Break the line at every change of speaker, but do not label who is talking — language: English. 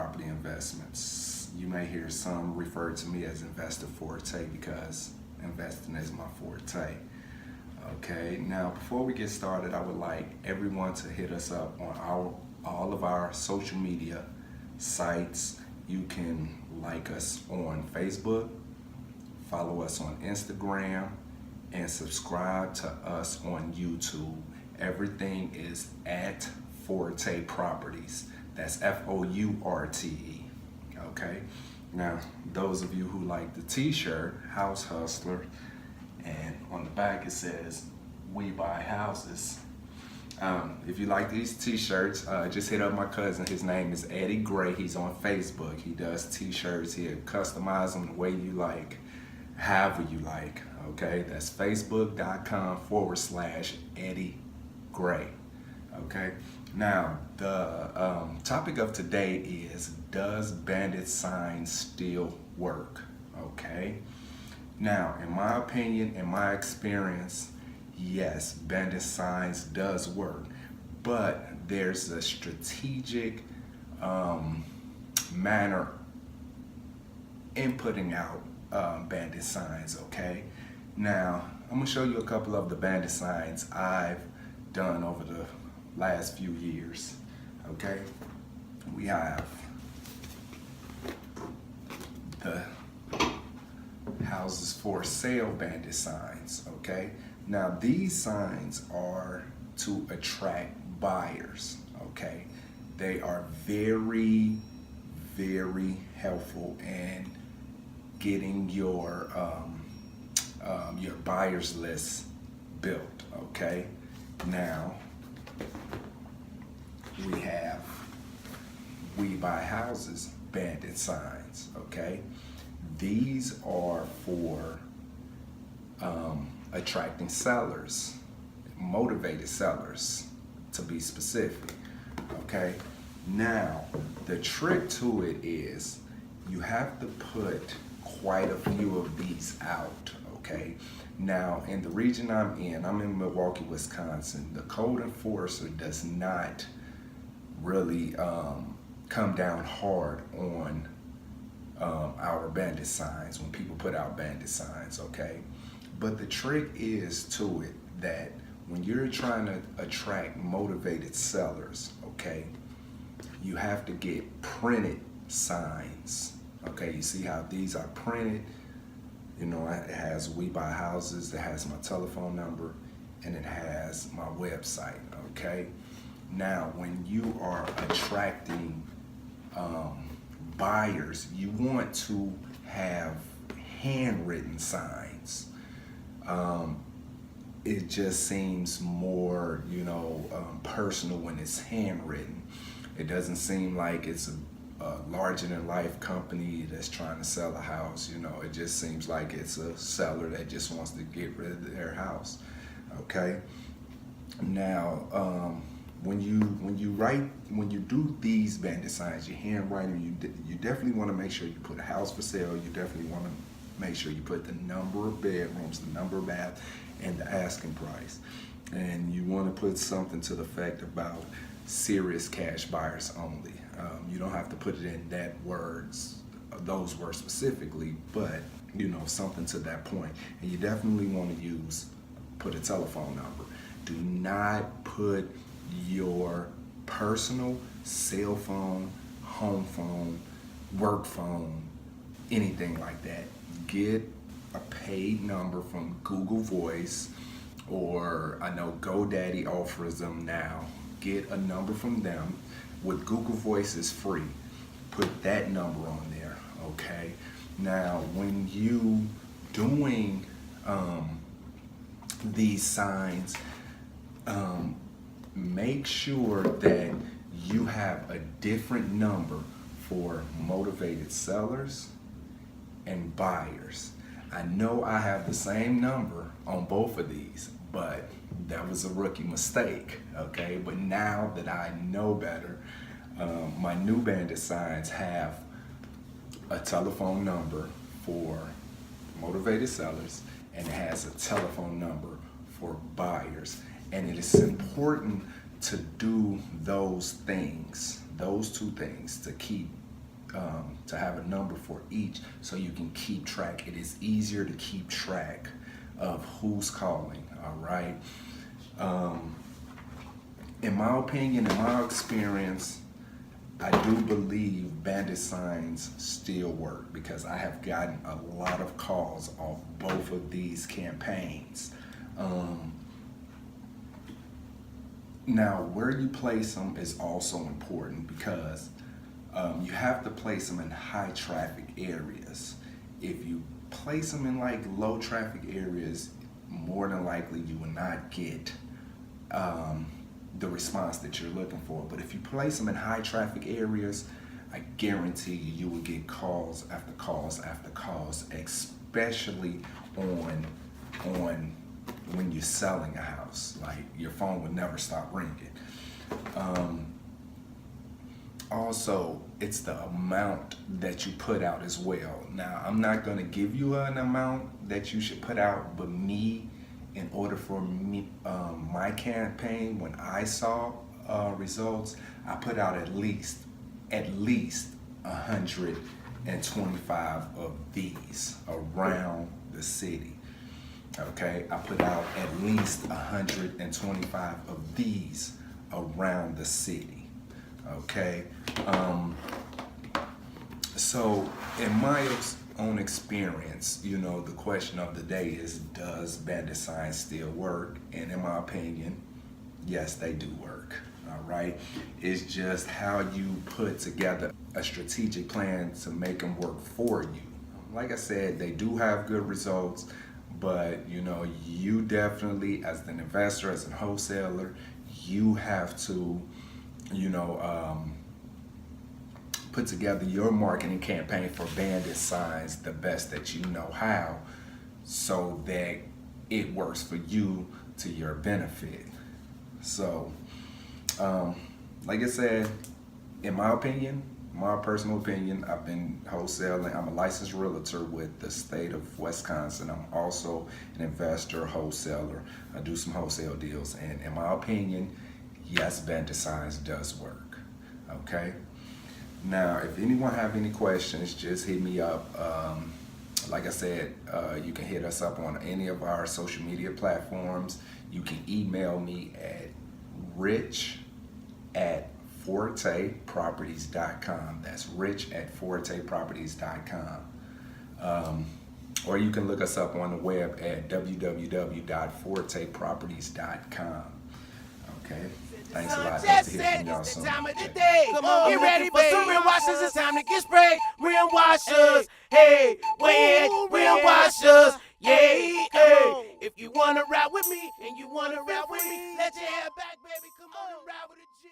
property investments. You may hear some refer to me as Investor Forte because investing is my forte. Okay, now before we get started, I would like everyone to hit us up on all of our social media sites. You can like us on Facebook, follow us on Instagram, and subscribe to us on YouTube. Everything is at Forte Properties. That's F-O-U-R-T-E. Okay, now those of you who like the t-shirt, House Hustler, and on the back it says we buy houses. If you like these t-shirts, just hit up my cousin. His name is Eddie Gray. He's on Facebook. He does t-shirts. He'll customize them the way you like, however you like. Okay, that's facebook.com/Eddie Gray. Okay, now the topic of today is, does bandit signs still work? Okay, now in my opinion, in my experience, yes, bandit signs does work, but there's a strategic manner in putting out bandit signs. Okay, now I'm gonna show you a couple of the bandit signs I've done over the last few years. Okay, we have the houses for sale bandit signs. Okay, now these signs are to attract buyers. Okay, they are very, very helpful in getting your buyers list built. Okay, now we have we buy houses bandit signs. Okay, these are for attracting sellers, motivated sellers to be specific. Okay, now the trick to it is you have to put quite a few of these out. Okay, now in the region I'm in Milwaukee, Wisconsin, the code enforcer does not really come down hard on our bandit signs when people put out bandit signs. Okay, but the trick is to it that when you're trying to attract motivated sellers, okay, you have to get printed signs. Okay, you see how these are printed? You know, it has We Buy Houses, it has my telephone number, and it has my website. Okay, now when you are attracting buyers, you want to have handwritten signs. It just seems more, personal when it's handwritten. It doesn't seem like it's a larger than life company that's trying to sell a house. It just seems like it's a seller that just wants to get rid of their house. Okay, now when you do these bandit signs, you handwrite them, you definitely want to make sure you put a house for sale. You definitely want to make sure you put the number of bedrooms, the number of baths, and the asking price. And you want to put something to the effect about serious cash buyers only. You don't have to put it in those words specifically, but something to that point. And you definitely want to put a telephone number. Do not put your personal cell phone, home phone, work phone, anything like that. Get a paid number from Google Voice, or I know GoDaddy offers them now. Get a number from them. With Google Voice is free. Put that number on there. Okay, now when you doing these signs, make sure that you have a different number for motivated sellers and buyers. I know I have the same number on both of these, but that was a rookie mistake. Okay, but now that I know better, my new bandit signs have a telephone number for motivated sellers, and it has a telephone number for buyers. And it is important to do those things, those two things, to keep to have a number for each so you can keep track. It is easier to keep track of who's calling, all right? In my opinion, in my experience, I do believe bandit signs still work because I have gotten a lot of calls off both of these campaigns. Now, where you place them is also important because you have to place them in high traffic areas. If you place them in like low traffic areas, more than likely you will not get the response that you're looking for. But if you place them in high traffic areas, I guarantee you will get calls after calls after calls, especially on when you're selling a house. Like, your phone would never stop ringing. Also, it's the amount that you put out as well. Now, I'm not going to give you an amount that you should put out, but me, in order for me, my campaign, when I saw results, I put out at least 125 of these around the city. Okay, I put out at least 125 of these around the city. Okay, so in my own experience, you know, the question of the day is, does bandit signs still work? And in my opinion, yes, they do work. All right, it's just how you put together a strategic plan to make them work for you. Like I said, they do have good results, but you know, you definitely, as an investor, as a wholesaler, you have to, you know, put together your marketing campaign for bandit signs the best that you know how, so that it works for you to your benefit. So, like I said, in my opinion, my personal opinion, I've been wholesaling. I'm a licensed realtor with the state of Wisconsin. I'm also an investor, wholesaler. I do some wholesale deals, and in my opinion, yes, bandit signs does work. Okay. Now, if anyone have any questions, just hit me up. Like I said, you can hit us up on any of our social media platforms. You can email me at rich@forteproperties.com. That's rich@forteproperties.com. Or you can look us up on the web at www.forteproperties.com. Okay. Thanks a lot. Hope to hear from y'all soon.
Time of the day. Come on, get ready for some rim washers. It's time to get sprayed. Rim washers. Hey, wait, rim washers. Yay, hey. If you wanna ride with me and you wanna ride with me, let your hair back, baby. Come on and ride with a G.